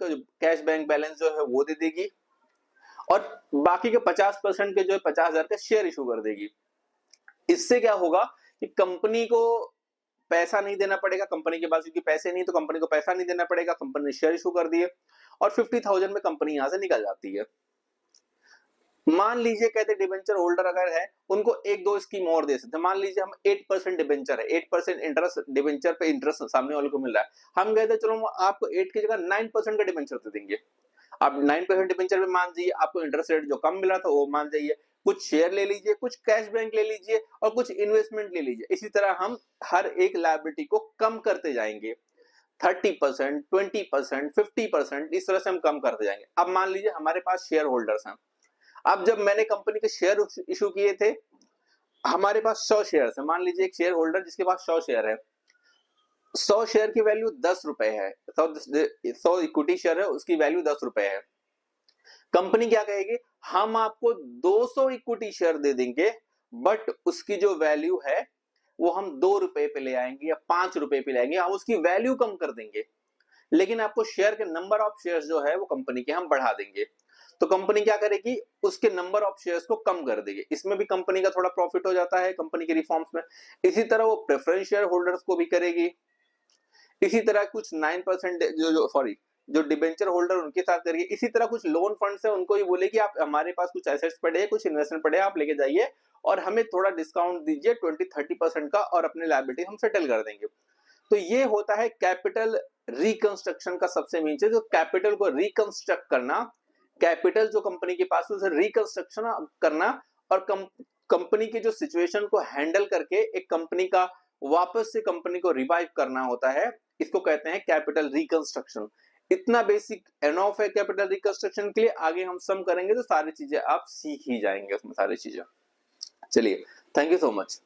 का cash bank balance जो है वो दे देगी और बाकी के 50% के जो है 50,000 का शेयर इशू कर देगी। इससे क्या होगा कि कंपनी को पैसा नहीं देना पड़ेगा, कंपनी के पास क्योंकि पैसे नहीं तो कंपनी को पैसा नहीं देना पड़ेगा, कंपनी ने शेयर इशू कर दिए और 50,000 में कंपनी यहां से निकल जाती है। मान लीजिए कहते डिबेंचर होल्डर अगर है उनको एक दो स्कीम और दे सकते हैं। मान लीजिए हम 8% डिबेंचर है, 8% इंटरेस्ट डिबेंचर पे इंटरेस्ट सामने वाले को मिल रहा है, हम कहते चलो आपको 8 की जगह 9% का डिबेंचर दे देंगे। आप 9% डिबेंचर में मान जाइए, आपको इंटरेस्ट रेट जो कम मिला था वो मान जाइए, कुछ शेयर ले लीजिए, कुछ कैश बैंक ले लीजिए और कुछ इन्वेस्टमेंट ले लीजिए। इसी तरह हम हर एक लायबिलिटी को कम करते जाएंगे, 30%, 20%, 50%, इस तरह से हम कम करते जाएंगे। अब मान लीजिए हमारे पास शेयर होल्डर्स हैं। अब जब मैंने कंपनी के शेयर इशू किए थे, हमारे पास 100 शेयर है। मान लीजिए एक शेयर होल्डर जिसके पास 100 शेयर है, 100 शेयर की वैल्यू 10 रुपए है, 100 इक्विटी शेयर है, उसकी वैल्यू 10 रुपए है। कंपनी क्या कहेगी, हम आपको 200 इक्विटी शेयर दे देंगे, बट उसकी जो वैल्यू है वो हम 2 रुपए पे ले आएंगे या 5 रुपए पे ले आएंगे, हम उसकी वैल्यू कम कर देंगे, लेकिन आपको शेयर के नंबर ऑफ शेयर्स जो है वो कंपनी के हम बढ़ा देंगे। तो कंपनी क्या करेगी, उसके नंबर ऑफ शेयर्स को कम कर देगी। इसमें भी कंपनी का थोड़ा प्रॉफिट हो जाता है कंपनी के रिफॉर्म्स में। इसी तरह वो प्रेफरेंस शेयर होल्डर्स को भी करेगी। इसी तरह कुछ 9% जो डिबेंचर होल्डर उनके साथ करिए। इसी तरह कुछ लोन फंड्स है उनको ही बोलेगी आप हमारे पास कुछ एसेट्स पड़े हैं, कुछ इन्वेस्टमेंट पड़े हैं, आप लेके जाइए और हमें थोड़ा डिस्काउंट दीजिए 20-30% का और अपने लायबिलिटी हम सेटल कर देंगे। तो ये होता है कैपिटल रिकंस्ट्रक्शन का सबसे मेन चीज, कैपिटल को रिकंस्ट्रक्ट करना, कैपिटल जो कंपनी के पास उसे रिकंस्ट्रक्शन करना और कंपनी की जो सिचुएशन को हैंडल करके एक कंपनी का वापस से कंपनी को रिवाइव करना होता है, इसको कहते हैं कैपिटल रिकंस्ट्रक्शन। इतना बेसिक एनॉफ है कैपिटल रिकंस्ट्रक्शन के लिए। आगे हम सम करेंगे तो सारी चीजें आप सीख ही जाएंगे उसमें सारी चीजें। चलिए, थैंक यू सो मच।